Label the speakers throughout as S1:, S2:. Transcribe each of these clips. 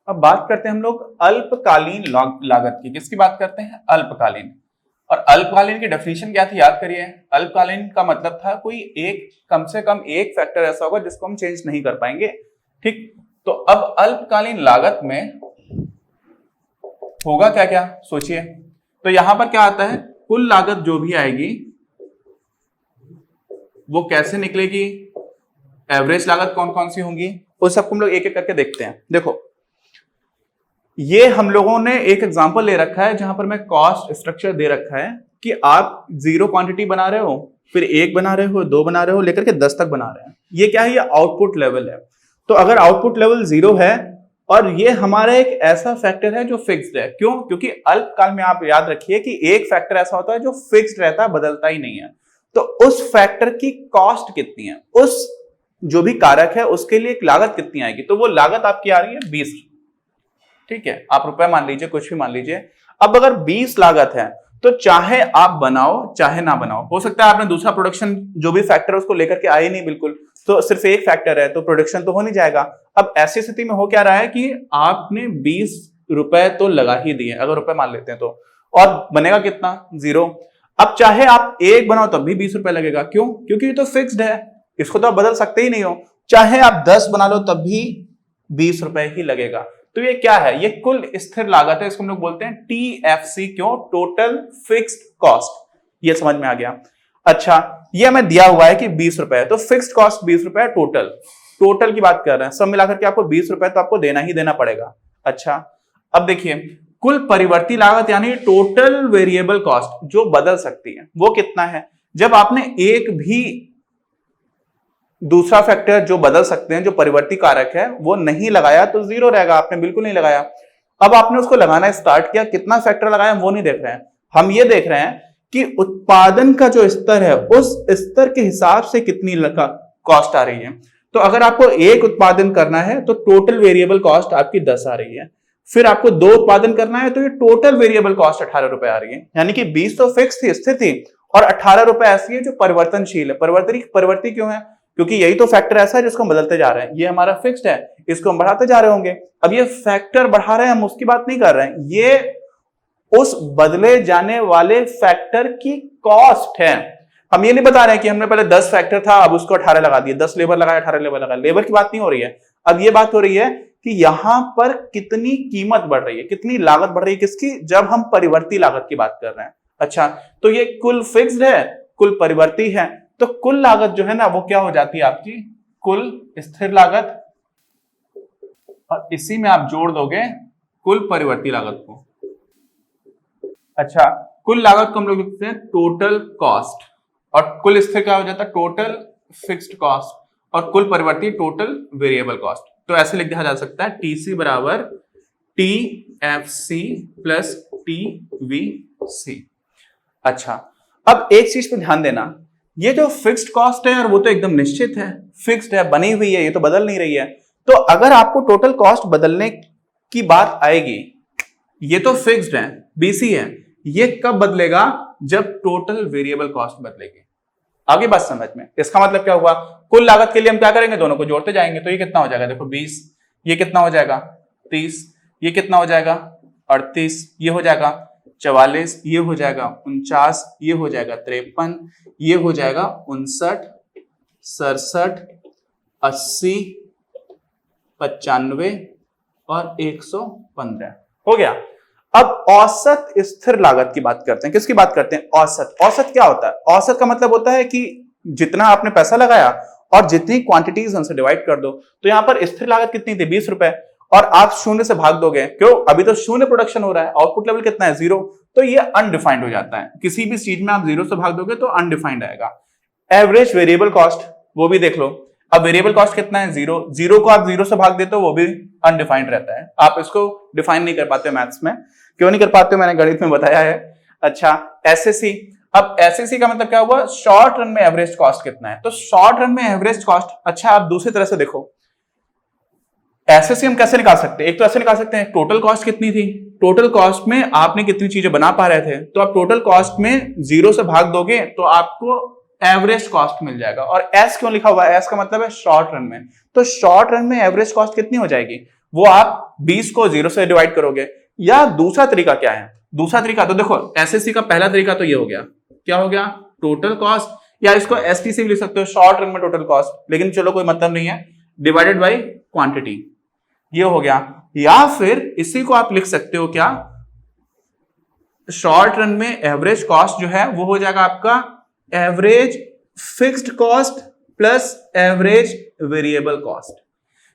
S1: अब बात करते हैं हम लोग अल्पकालीन लागत की। किसकी बात करते हैं? अल्पकालीन। और अल्पकालीन की डेफिनेशन क्या थी, याद करिए। अल्पकालीन का मतलब था कोई एक, कम से कम एक फैक्टर ऐसा होगा जिसको हम चेंज नहीं कर पाएंगे। ठीक, तो अब अल्पकालीन लागत में होगा क्या क्या, सोचिए। तो यहां पर क्या आता है, कुल लागत जो भी आएगी वो कैसे निकलेगी, एवरेज लागत कौन कौन सी होंगी, उस सबको हम लोग एक एक करके देखते हैं। देखो, ये हम लोगों ने एक एग्जांपल ले रखा है जहां पर मैं कॉस्ट स्ट्रक्चर दे रखा है कि आप 0 क्वांटिटी बना रहे हो, फिर 1 बना रहे हो, 2 बना रहे हो, लेकर के 10 तक बना रहे हैं। ये क्या है, ये आउटपुट लेवल है। तो अगर आउटपुट लेवल 0 है और ये हमारा एक ऐसा फैक्टर है जो फिक्स्ड है, क्यों? क्योंकि अल्पकाल में आप याद रखिए कि एक फैक्टर ऐसा होता है जो फिक्स्ड रहता है, बदलता ही नहीं है। तो उस फैक्टर की कॉस्ट कितनी है, उस जो भी कारक है उसके लिए एक लागत कितनी आएगी, तो वो लागत आपकी आ रही है 20। ठीक है, आप रुपए मान लीजिए, कुछ भी मान लीजिए। अब अगर 20 लागत है तो चाहे आप बनाओ चाहे ना बनाओ, हो सकता है आपने दूसरा प्रोडक्शन जो भी फैक्टर है उसको लेकर के आए नहीं, बिल्कुल, तो सिर्फ एक फैक्टर है तो प्रोडक्शन तो हो नहीं जाएगा। अब ऐसी स्थिति में हो क्या रहा है कि आपने 20 रुपए तो लगा ही दिए, अगर रुपए मान लेते हैं तो, और बनेगा कितना, 0। अब चाहे आप 1 बनाओ तब भी 20 रुपए लगेगा, क्यों? क्योंकि ये तो फिक्स्ड है, इसको तो आप बदल सकते ही नहीं हो। चाहे आप 10 बना लो तब भी 20 रुपए ही लगेगा। तो ये क्या है, ये कुल स्थिर लागत है, इसको हम लोग बोलते हैं TFC। क्यों? Total fixed cost. ये समझ में आ गया। अच्छा, ये हमें दिया हुआ है कि 20 रुपए है, तो फिक्स्ड कॉस्ट 20 रुपए है, टोटल की बात कर रहे हैं, सब मिलाकर के आपको 20 रुपए तो आपको देना ही देना पड़ेगा। अच्छा, अब देखिए, कुल परिवर्ती लागत यानी टोटल वेरिएबल कॉस्ट जो बदल सकती है वो कितना है। जब आपने एक भी दूसरा फैक्टर जो बदल सकते हैं, जो परिवर्ती कारक है, वो नहीं लगाया तो 0 रहेगा, आपने बिल्कुल नहीं लगाया। अब आपने उसको लगाना स्टार्ट किया, कितना फैक्टर लगाया वो नहीं देख रहे हैं, हम ये देख रहे हैं कि उत्पादन का जो स्तर है उस स्तर के हिसाब से कितनी कॉस्ट आ रही है। तो अगर आपको 1 उत्पादन करना है तो टोटल वेरिएबल कॉस्ट आपकी 10 आ रही है, फिर आपको 2 उत्पादन करना है तो ये टोटल वेरिएबल कॉस्ट 18 रुपए आ रही है। यानी कि 20 तो फिक्स थी, स्थिर थी, और 18 रुपए ऐसी है जो परिवर्तनशील है। परिवर्ती क्यों है? क्योंकि यही तो फैक्टर ऐसा है जिसको हम बदलते जा रहे हैं, ये हमारा फिक्स्ड है, इसको हम बढ़ाते जा रहे होंगे। अब ये फैक्टर बढ़ा रहे हैं, हम उसकी बात नहीं कर रहे हैं, ये उस बदले जाने वाले फैक्टर की कॉस्ट है। हम ये नहीं बता रहे हैं कि हमने पहले 10 फैक्टर था अब उसको 18 लगा दिए, 10 लेबर लगाया 18 लेबर लगा, लेबर की बात नहीं हो रही है। अब ये बात हो रही है कि यहां पर कितनी कीमत बढ़ रही है, कितनी लागत बढ़ रही है, किसकी? जब हम परिवर्ती लागत की बात कर रहे हैं। अच्छा, तो ये कुल फिक्स्ड है, कुल परिवर्ती है, तो कुल लागत जो है ना वो क्या हो जाती है आपकी, कुल स्थिर लागत, और इसी में आप जोड़ दोगे कुल परिवर्ती लागत को। अच्छा, कुल लागत को हम लोग लिखते हैं टोटल कॉस्ट, और कुल स्थिर क्या हो जाता है, टोटल फिक्स्ड कॉस्ट, और कुल परिवर्ती टोटल वेरिएबल कॉस्ट। तो ऐसे लिख दिया जा सकता है TC बराबर TFC प्लस TVC। अच्छा, अब एक चीज पे ध्यान देना, ये जो फिक्स्ड कॉस्ट है और वो तो एकदम निश्चित है, फिक्स्ड है, बनी हुई है, ये तो बदल नहीं रही है। तो अगर आपको टोटल कॉस्ट बदलने की बात आएगी, ये तो फिक्स्ड है, BC है, ये कब बदलेगा? जब टोटल वेरिएबल कॉस्ट बदलेगी। आगे बात समझ में? इसका मतलब क्या हुआ, कुल लागत के लिए हम क्या करेंगे, दोनों को जोड़ते जाएंगे, तो ये कितना हो जाएगा, देखो 20, ये कितना हो जाएगा 30, ये कितना हो जाएगा 38, ये हो जाएगा 44, ये हो जाएगा 49, ये हो जाएगा 53, ये हो जाएगा 59, 67, 80, 95 और 115 हो गया। अब औसत स्थिर लागत की बात करते हैं। किसकी बात करते हैं? औसत। औसत क्या होता है? औसत का मतलब होता है कि जितना आपने पैसा लगाया और जितनी क्वांटिटीज उनसे डिवाइड कर दो। तो यहां पर स्थिर लागत कितनी थी, 20 रुपए, और आप 0 से भाग दोगे, क्यों? अभी तो 0 प्रोडक्शन हो रहा है, आउटपुट लेवल कितना है, 0, तो ये अनडिफाइंड हो जाता है। किसी भी चीज में आप 0 से भाग दोगे तो अनडिफाइंड आएगा। एवरेज वेरिएबल कॉस्ट, वो भी देख लो। अब वेरिएबल कॉस्ट कितना है, 0, 0 को आप 0 से भाग देते हो, वो भी अनडिफाइंड रहता है, आप इसको डिफाइन नहीं कर पाते मैथ्स में। क्यों नहीं कर पाते हो? मैंने गणित में बताया है। अच्छा, एसएससी। अब एसएससी का मतलब क्या हुआ, शॉर्ट रन में एवरेज कॉस्ट कितना है। तो शॉर्ट रन में एवरेज कॉस्ट, अच्छा आप दूसरी तरह से देखो, एसएससी हम कैसे निकाल सकते हैं? एक तो ऐसे निकाल सकते हैं, टोटल कॉस्ट कितनी थी, टोटल कॉस्ट में आपने कितनी चीजें बना पा रहे थे, तो आप टोटल कॉस्ट में 0 से भाग दोगे तो आपको एवरेज कॉस्ट मिल जाएगा। और एस क्यों लिखा हुआ है? एस का मतलब है शॉर्ट रन में। तो शॉर्ट रन में एवरेज कॉस्ट कितनी हो जाएगी? वो आप 20 को 0 से डिवाइड करोगे। या दूसरा तरीका क्या है? दूसरा तरीका तो देखो, एसएससी का पहला तरीका तो ये हो गया, क्या हो गया? टोटल कॉस्ट, या इसको एसटी से भी लिख सकते हो, शॉर्ट रन में टोटल कॉस्ट, लेकिन चलो कोई मतलब नहीं है, डिवाइडेड बाय क्वांटिटी, ये हो गया। या फिर इसी को आप लिख सकते हो क्या, शॉर्ट रन में एवरेज कॉस्ट जो है वो हो जाएगा आपका average fixed cost plus average variable cost.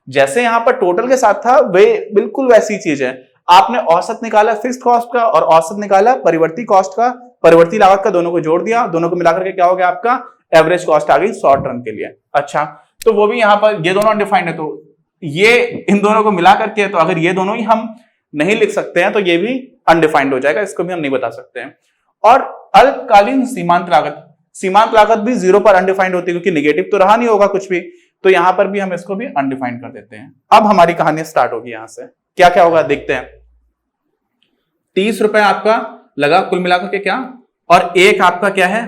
S1: जैसे यहां पर टोटल के साथ था, वे बिल्कुल वैसी चीज है। आपने औसत निकाला फिक्स्ड कॉस्ट का और औसत निकाला परिवर्ती कॉस्ट का, परिवर्ती लागत का, दोनों को जोड़ दिया, दोनों को मिलाकर के क्या हो गया आपका एवरेज कॉस्ट आ गई शॉर्ट रन के लिए। अच्छा, तो वो भी यहां पर ये दोनों अनडिफाइंड है, तो ये इन दोनों को मिला करके, तो अगर ये दोनों ही हम नहीं लिख सकते हैं तो ये भी अनडिफाइंड हो जाएगा, इसको भी हम नहीं बता सकते हैं। और अल्पकालीन सीमांत लागत, सीमांत लागत भी 0 पर अनडिफाइंड होती है, क्योंकि नेगेटिव तो रहा नहीं होगा कुछ भी, तो यहां पर भी हम इसको भी अनडिफाइंड कर देते हैं। अब हमारी कहानी स्टार्ट होगी यहां से, क्या क्या होगा देखते हैं। 30 रुपए आपका लगा कुल मिलाकर के, क्या, और एक आपका क्या है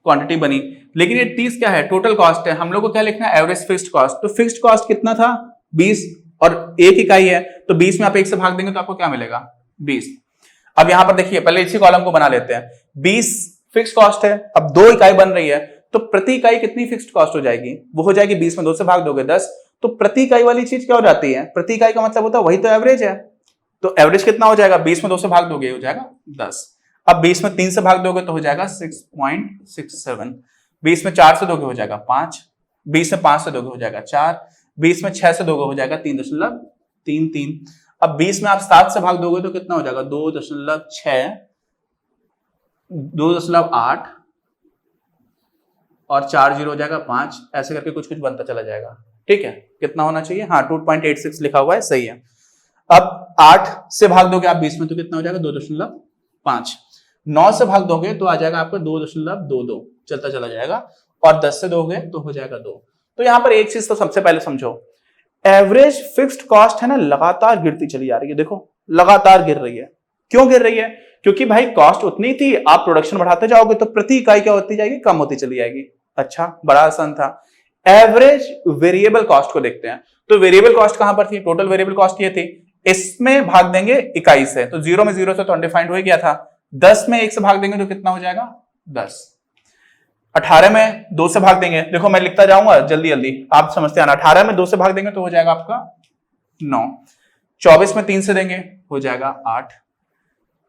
S1: क्वांटिटी बनी, लेकिन ये 30 क्या है? टोटल कॉस्ट है। हम लोग को क्या लिखना है? Average fixed cost. तो फिक्स्ड कॉस्ट कितना था? 20, और एक इकाई है, तो 20 में आप 1 से भाग देंगे तो आपको क्या मिलेगा? 20। अब यहां पर देखिए, पहले इसी कॉलम को बना लेते हैं। 20 फिक्स्ड कॉस्ट है, अब 2 इकाई बन रही है, तो प्रति इकाई कितनी फिक्स्ड कॉस्ट हो जाएगी? वो हो जाएगी 20 में 2 से भाग दोगे 10, तो प्रति इकाई वाली चीज क्या हो जाती है? प्रति इकाई का मतलब होता है वही तो एवरेज है। तो एवरेज कितना हो जाएगा? 20 में 2 से भाग दोगे हो जाएगा 10। अब 20 में 3 से भाग दोगे तो हो जाएगा 6.67। 20 में 4 से दोगे हो जाएगा 5, 20 में 5 से दोगे हो जाएगा 4, 20 में 6 से दोगे हो जाएगा 3.33। अब 20 में आप 7 से भाग दोगे तो कितना हो जाएगा? 2.6, 2.8 और 4 0 हो जाएगा 5, ऐसे करके कुछ कुछ बनता चला जाएगा। ठीक है, कितना होना चाहिए? हाँ, 2.86 लिखा हुआ है, सही है। अब 8 से भाग दोगे आप 20 में तो कितना हो जाएगा? 2.5। 9 से भाग दोगे तो आ जाएगा आपका 2.22, चलता चला जाएगा, और 10 से दोगे तो हो जाएगा 2। तो यहां पर एक चीज तो सबसे पहले समझो, एवरेज फिक्स्ड कॉस्ट है ना, लगातार गिरती चली जा रही है। देखो लगातार गिर रही है। क्यों गिर रही है? क्योंकि भाई कॉस्ट उतनी थी, आप प्रोडक्शन बढ़ाते जाओगे तो प्रति इकाई क्या होती जाएगी? कम होती चली जाएगी। अच्छा, बड़ा आसान था। एवरेज वेरिएबल कॉस्ट को देखते हैं। तो वेरिएबल कॉस्ट कहां पर थी? टोटल वेरिएबल कॉस्ट ये थी, इसमें भाग देंगे इकाई से, तो 0 में 0 से तो अनडिफाइंड हो गया था। 10 में 1 से भाग देंगे तो कितना हो जाएगा? 10। 18 में 2 से भाग देंगे, देखो मैं लिखता जाऊंगा जल्दी जल्दी, आप समझते आना। 18 में 2 से भाग देंगे तो हो जाएगा आपका 9। 24 में 3 से देंगे हो जाएगा 8।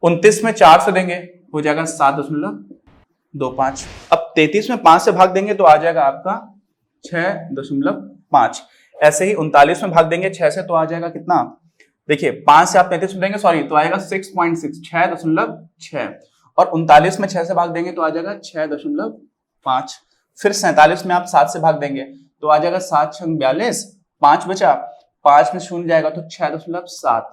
S1: 29 में 4 से देंगे हो जाएगा 7.25। अब 33 में 5 से भाग देंगे तो आ जाएगा आपका 6.5। ऐसे ही 39 में भाग देंगे 6 से तो आ जाएगा कितना? देखिए 5 से आप 33 में देंगे सॉरी तो आएगा 6.6, और 39 में 6 से भाग देंगे तो आ जाएगा 6.5। फिर 47 में आप 7 से भाग देंगे तो आ जाएगा 7 6 42, 5 बचा, 5 में 0 जाएगा तो 6.7,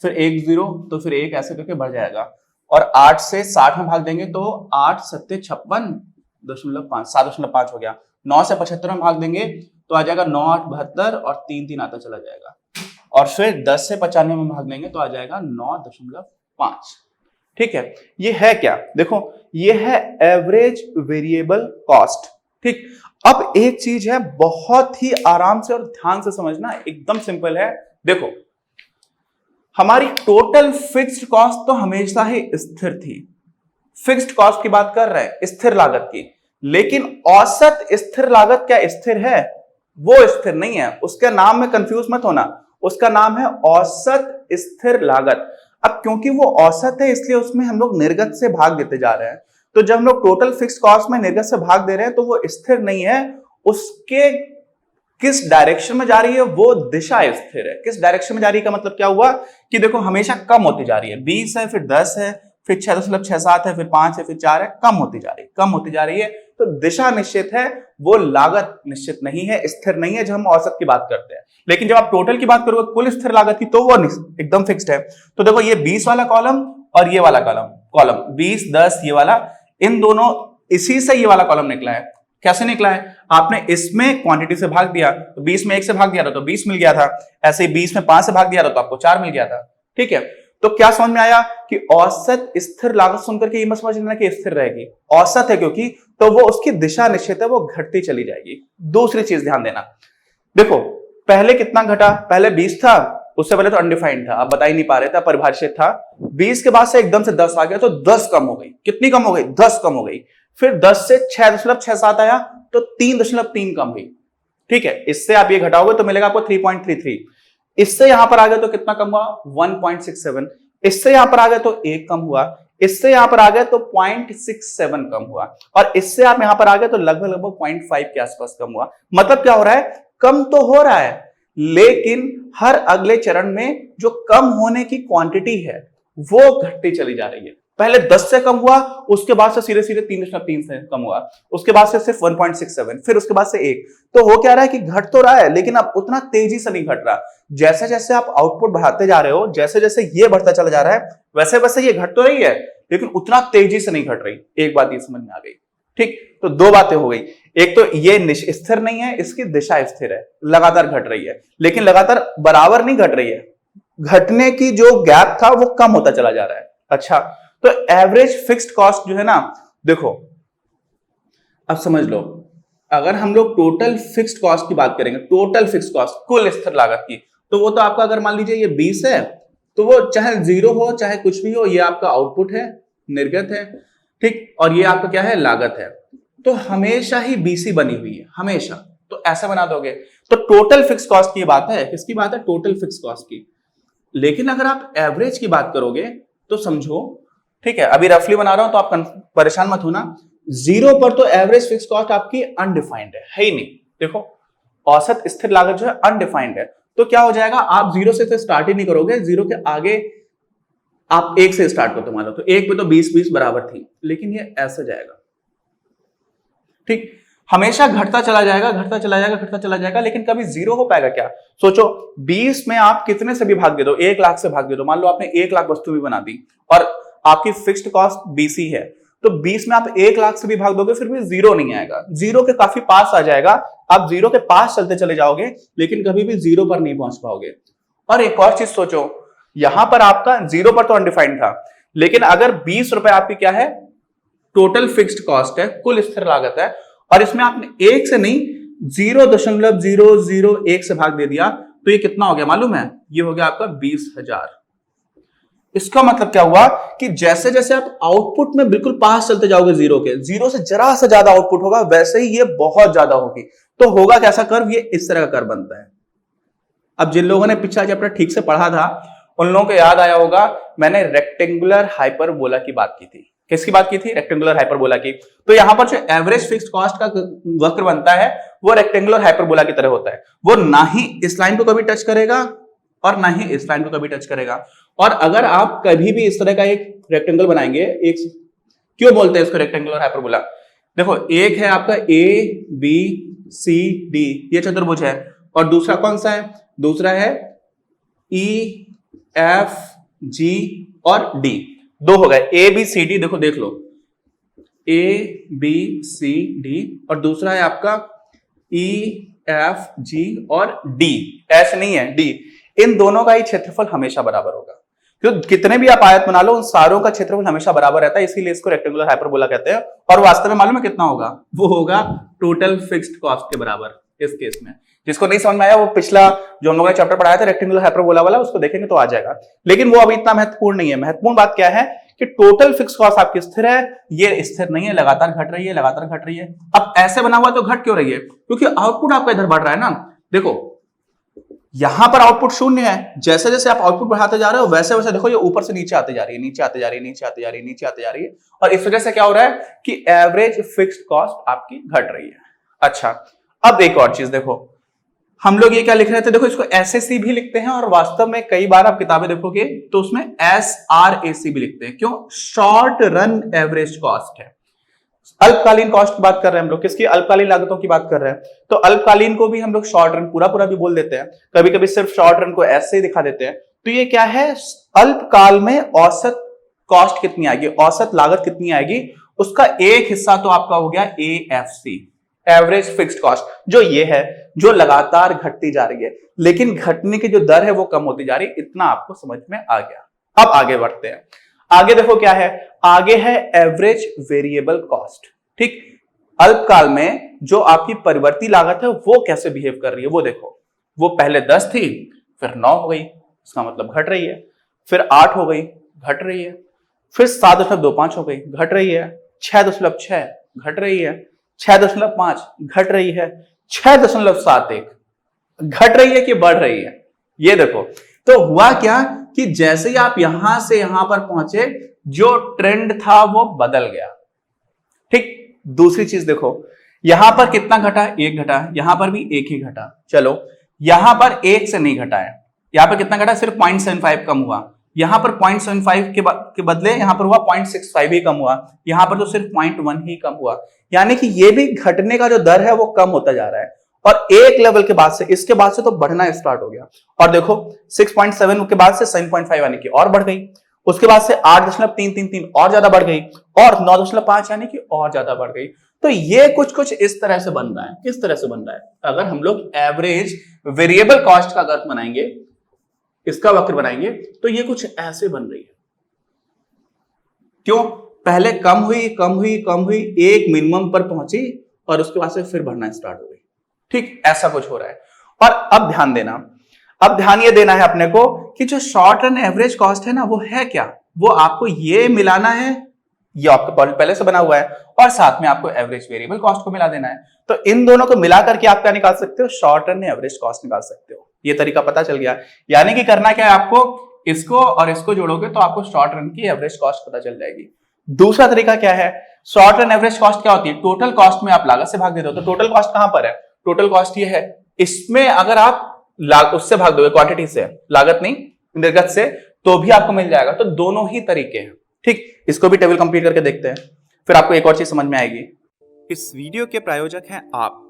S1: फिर 1 0, तो फिर 1 ऐसे करके बढ़ जाएगा। और 8 से 60 में भाग देंगे तो 8 7 56.5, 7.5 हो गया। 9 से 75 में भाग देंगे तो आ जाएगा 9 8 72 और 3 3 आता चला जाएगा। और फिर 10 से 95 में भाग देंगे तो आ जाएगा 9.5। ठीक है, ये है क्या? देखो ये है एवरेज वेरिएबल कॉस्ट। ठीक, अब एक चीज है बहुत ही आराम से और ध्यान से समझना, एकदम सिंपल है। देखो हमारी टोटल फिक्स्ड कॉस्ट तो हमेशा ही स्थिर थी। फिक्स्ड कॉस्ट की बात कर रहे हैं, स्थिर लागत की, लेकिन औसत स्थिर लागत क्या स्थिर है? वो स्थिर नहीं है, उसके नाम में कंफ्यूज मत होना, उसका नाम है औसत स्थिर लागत। अब क्योंकि वो औसत है इसलिए उसमें हम लोग निर्गत से भाग देते जा रहे हैं। तो जब हम लोग टोटल फिक्स्ड कॉस्ट में निर्गत से भाग दे रहे हैं तो वो स्थिर नहीं है, उसके किस डायरेक्शन में जा रही है वो दिशा स्थिर है। किस डायरेक्शन में जा रही है का मतलब क्या हुआ कि देखो हमेशा कम होती जा रही है। 20 है, फिर 10 है, फिर 6.67 है, फिर 5 है, फिर 4 है, कम होती जा रही है, कम होती जा रही है। तो दिशा निश्चित है, वो लागत निश्चित नहीं है, स्थिर नहीं है जब हम औसत की बात करते हैं। लेकिन जब आप टोटल की बात करोगे कुल स्थिर लागत की तो वो एकदम फिक्स्ड है। तो देखो ये 20 वाला कॉलम और ये वाला कॉलम 20 10 ये वाला, इन दोनों इसी से ये वाला कॉलम निकला है। कैसे निकला है? आपने इसमें क्वांटिटी से भाग दिया तो 20 में 1 से भाग दिया था तो 20 मिल गया था, ऐसे ही 20 में 5 से भाग दिया था तो आपको 4 मिल गया था। ठीक है, तो क्या समझ में आया कि औसत स्थिर लागत सुनकर के ये मत समझ लेना कि स्थिर रहेगी, औसत है क्योंकि, तो वो उसकी दिशा निश्चित है, वो घटती चली जाएगी। दूसरी चीज ध्यान देना, देखो पहले कितना घटा, पहले 20 था, उससे पहले तो अनडिफाइंड था, आप बता ही नहीं पा रहे थे, परिभाषित था। 20 के बाद से एकदम से 10 आ गया तो 10 कम हो गई, कितनी कम हो गई? 10 कम हो गई। फिर 10 से 6.67 आया तो 3.3 कम हुई। ठीक है, इससे आप ये घटाओगे तो मिलेगा आपको 3.33। इससे यहां पर आ गए तो कितना कम हुआ? 1.67। इससे यहां पर आ गए तो 1 कम हुआ, इससे यहां पर आ गए तो 0.67 कम हुआ, और इससे आप यहां पर आ गए तो लगभग 0.5 के आसपास कम हुआ। मतलब क्या हो रहा है? कम तो हो रहा है, लेकिन हर अगले चरण में जो कम होने की क्वांटिटी है वो घटती चली जा रही है। पहले 10 से कम हुआ, उसके बाद से सीधे सीधे 3.3 से कम हुआ, उसके बाद से सिर्फ 1.67, फिर उसके बाद से 1। तो हो क्या रहा है कि घट तो रहा है, लेकिन अब उतना तेजी से नहीं घट रहा। जैसे जैसे आप आउटपुट बढ़ाते जा रहे हो, जैसे जैसे ये बढ़ता चला जा रहा है, वैसे वैसे ये घट तो रही है, लेकिन उतना तेजी से नहीं घट रही। एक बात ये समझ में आ गई। ठीक, तो दो बातें हो गई, एक तो ये स्थिर नहीं है, इसकी दिशा स्थिर है, लगातार घट रही है, लेकिन लगातार बराबर नहीं घट रही है, घटने की जो गैप था वो कम होता चला जा रहा है। अच्छा, तो एवरेज फिक्स्ड कॉस्ट जो है ना, देखो अब समझ लो, अगर हम लोग टोटल फिक्स्ड कॉस्ट की बात करेंगे, टोटल फिक्स्ड कॉस्ट कुल स्थिर लागत की, तो वो तो आपका अगर मान लीजिए ये 20 है, तो वो चाहे 0 हो चाहे कुछ भी हो, ये आपका आउटपुट है, निर्गत है। ठीक, और ये आपका क्या है? लागत है। तो हमेशा ही बीसी बनी हुई है, हमेशा। तो ऐसा बना दोगे तो टोटल फिक्स कॉस्ट की बात है। किसकी बात है? टोटल फिक्स कॉस्ट की। लेकिन अगर आप एवरेज की बात करोगे तो समझो, ठीक है, अभी रफली बना रहा हूं तो आप परेशान मत होना, 0 पर तो एवरेज फिक्स कॉस्ट आपकी अनडिफाइंड है ही नहीं। देखो औसत स्थिर लागत जो है अनडिफाइंड है, तो क्या हो जाएगा? आप 0 से स्टार्ट ही नहीं करोगे, 0 के आगे आप 1 से स्टार्ट करते मान लो, तो 1 पे तो 20 बराबर थी, लेकिन ये ऐसे जाएगा। ठीक, हमेशा घटता चला जाएगा, घटता चला जाएगा, घटता चला जाएगा, लेकिन कभी 0 हो पाएगा क्या? सोचो 20 में आप कितने से भी भाग दे दो, 1 लाख से भाग दे दो, मान लो आपने 1 लाख वस्तु भी बना दी और आपकी फिक्स्ड कॉस्ट 20 है, तो 20 में आप 1 लाख से भी भाग दोगे फिर भी 0 नहीं आएगा, 0 के काफी पास आ जाएगा। आप 0 के पास चलते चले जाओगे, लेकिन कभी भी 0 पर नहीं पहुंच पाओगे। और एक और चीज सोचो, यहां पर आपका 0 पर तो अनडिफाइंड था, लेकिन अगर 20 रुपए आपकी क्या है? टोटल फिक्स्ड कॉस्ट है, कुल स्थिर लागत है, और इसमें आपने 1 से नहीं 0.001 से भाग दे दिया, तो ये कितना हो गया मालूम है? ये हो गया आपका 20,000। इसका मतलब क्या हुआ कि जैसे जैसे आप आउटपुट में बिल्कुल पास चलते जाओगे 0 के, 0 से जरा सा ज्यादा आउटपुट होगा, वैसे ही ये बहुत ज्यादा होगी। तो होगा कैसा कर्व? ये इस तरह का कर्व बनता है। अब जिन लोगों ने पिछला चैप्टर ठीक से पढ़ा था उन लोगों को याद आया होगा, मैंने रेक्टेंगुलर हाइपरबोला की बात की थी। किसकी बात की थी? रेक्टेंगुलर हाइपरबोला की। तो यहां पर जो एवरेज फिक्स्ड कॉस्ट का वक्र बनता है वो रेक्टेंगुलर हाइपरबोला की तरह होता है। वो ना ही इस लाइन को कभी टच करेगा और ना ही इस लाइन को कभी टच करेगा। और अगर आप कभी भी इस तरह का एक रेक्टेंगल बनाएंगे, एक क्यों बोलते हैं इसको रेक्टेंगुलर हाइपरबोला? देखो, एक है आपका ABCD, ये चतुर्भुज है, और दूसरा कौन सा है? दूसरा है EFG और D। दो हो गए, ABCD, देखो देख लो, ABCD, और दूसरा है आपका EFG और D, ऐसे नहीं है D। इन दोनों का ही क्षेत्रफल हमेशा बराबर होगा, क्योंकि कितने भी आप आयत बना लो उन सारों का क्षेत्रफल हमेशा बराबर रहता है, इसीलिए इसको रेक्टेंगुलर हाइपरबोला कहते हैं। और वास्तव में मालूम है कितना होगा? वो होगा टोटल फिक्स्ड कॉस्ट के बराबर इस केस में। जिसको नहीं समझ में आया वो पिछला जो हम लोगों ने चैप्टर पढ़ाया था रेक्टेंगुलर हाइपरबोला वाला, उसको देखेंगे तो आ जाएगा। लेकिन वो अभी इतना महत्वपूर्ण नहीं है। महत्वपूर्ण बात क्या है कि टोटल फिक्स कॉस्ट आपकी स्थिर है, ये स्थिर नहीं है, लगातार घट रही है, लगातार घट रही है। अब ऐसे बना हुआ तो घट क्यों रही है? क्योंकि आउटपुट आपका इधर बढ़ रहा है ना। देखो यहां पर आउटपुट 0 है, जैसे जैसे आप आउटपुट बढ़ाते जा रहे हो वैसे वैसे देखो ये ऊपर से नीचे आते जा रही है, नीचे आते जा रही है, नीचे आते जा रही है, नीचे आते जा रही है, और इस वजह से क्या हो रहा है कि एवरेज फिक्स्ड कॉस्ट आपकी घट रही है। अच्छा, अब एक और चीज देखो, हम लोग ये क्या लिख रहे थे? देखो इसको SAC भी लिखते हैं, और वास्तव में कई बार आप किताबें देखोगे तो उसमें SRAC भी लिखते हैं। क्यों? शॉर्ट रन एवरेज कॉस्ट है, अल्पकालीन कॉस्ट की बात कर रहे हैं हम लोग। किसकी? अल्पकालीन लागतों की बात कर रहे हैं। तो अल्पकालीन को भी हम लोग शॉर्ट रन पूरा पूरा भी बोल देते हैं, कभी कभी सिर्फ शॉर्ट रन को ऐसे ही दिखा देते हैं। तो ये क्या है? अल्पकाल में औसत कॉस्ट कितनी आएगी, औसत लागत कितनी आएगी, उसका एक हिस्सा तो आपका हो गया AFC। एवरेज फिक्स्ड कॉस्ट जो ये है, जो लगातार घटती जा रही है, लेकिन घटने की जो दर है वो कम होती जा रही है। इतना आपको समझ में आ गया। अब आगे बढ़ते हैं। आगे देखो क्या है, आगे है एवरेज वेरिएबल कॉस्ट। ठीक, अल्पकाल में जो आपकी परिवर्ती लागत है वो कैसे बिहेव कर रही है वो देखो। वो पहले 10 थी, फिर 9 हो गई, इसका मतलब घट रही है। फिर 8 हो गई, घट रही है। फिर 7.25 हो गई, घट रही है। 6.6 घट रही है। 6.5 घट रही है। 6.71 घट रही है कि बढ़ रही है, ये देखो। तो हुआ क्या कि जैसे ही आप यहां से यहां पर पहुंचे, जो ट्रेंड था वो बदल गया। ठीक, दूसरी चीज देखो, यहां पर कितना घटा, 1 घटा, यहां पर भी 1 ही घटा। चलो, यहां पर 1 से नहीं घटा है, यहां पर कितना घटा, सिर्फ 0.75 कम हुआ। यहां पर 0.75 के बदले यहां पर हुआ 0.65 ही कम हुआ। यहां पर तो सिर्फ 0.1 ही कम हुआ। यानी कि ये भी घटने का जो दर है वो कम होता जा रहा है। और एक लेवल के बाद से, इसके बाद से तो बढ़ना स्टार्ट हो गया। और देखो 6.7 के बाद से 7.5 यानी कि और बढ़ गई। उसके बाद से 8.333 और ज्यादा बढ़ गई, और 9.5 यानी कि और ज्यादा बढ़ गई। तो ये कुछ इस तरह से बन रहा है। किस तरह से बन रहा है, अगर हम लोग एवरेज वेरिएबल कॉस्ट का वक्र बनाएंगे, इसका वक्र बनाएंगे, तो ये कुछ ऐसे बन रही है। क्यों, पहले कम हुई कम हुई कम हुई, एक मिनिमम पर पहुंची और उसके बाद से फिर बढ़ना स्टार्ट हो गई। ठीक, ऐसा कुछ हो रहा है। और अब ध्यान देना, अब ध्यान ये देना है अपने को कि जो शॉर्ट रन एवरेज कॉस्ट है ना, वो है क्या, वो आपको ये मिलाना है, ये आपका पहले से बना हुआ है, और साथ में आपको एवरेज वेरिएबल कॉस्ट को मिला देना है। तो इन दोनों को मिला करके आप क्या निकाल सकते हो, शॉर्ट रन एवरेज कॉस्ट निकाल सकते हो। ये तरीका पता चल गया। यानी कि करना क्या है आपको, इसको और इसको जोड़ोगे तो आपको शॉर्ट रन की एवरेज कॉस्ट पता चल जाएगी। दूसरा तरीका क्या है, शॉर्ट रन एवरेज कॉस्ट क्या होती है, टोटल कॉस्ट में आप लागत से भाग देते हो। तो टोटल कॉस्ट कहां पर है, टोटल कॉस्ट ये है, इसमें अगर आप उससे भाग दोगे, क्वांटिटी से, लागत नहीं निर्गत से, तो भी आपको मिल जाएगा। तो दोनों ही तरीके हैं। ठीक, इसको भी टेबल कंप्लीट करके देखते हैं, फिर आपको एक और चीज समझ में आएगी।
S2: इस वीडियो के प्रायोजक हैं आप,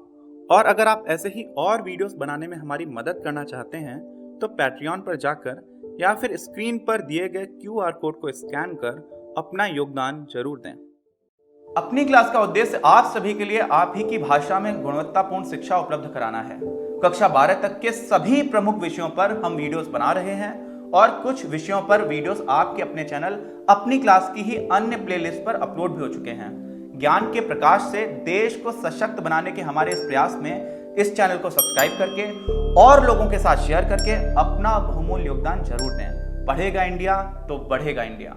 S2: और अगर आप ऐसे ही और वीडियोस बनाने में हमारी मदद करना चाहते हैं तो पैट्रियन पर जाकर या फिर स्क्रीन पर दिए गए QR कोड को स्कैन कर अपना योगदान जरूर दें।
S1: अपनी क्लास का उद्देश्य आप सभी के लिए आप ही की भाषा में गुणवत्तापूर्ण शिक्षा उपलब्ध कराना है। कक्षा 12 तक के सभी प्रमुख विषयों पर हम वीडियोस बना रहे हैं, और कुछ विषयों पर वीडियोस आपके अपने चैनल अपनी क्लास की ही अन्य प्लेलिस्ट पर अपलोड भी हो चुके हैं। ज्ञान के प्रकाश से देश को सशक्त बनाने के हमारे इस प्रयास में इस चैनल को सब्सक्राइब करके और लोगों के साथ शेयर करके अपना बहुमूल्य योगदान जरूर दें। पढ़ेगा इंडिया तो बढ़ेगा इंडिया।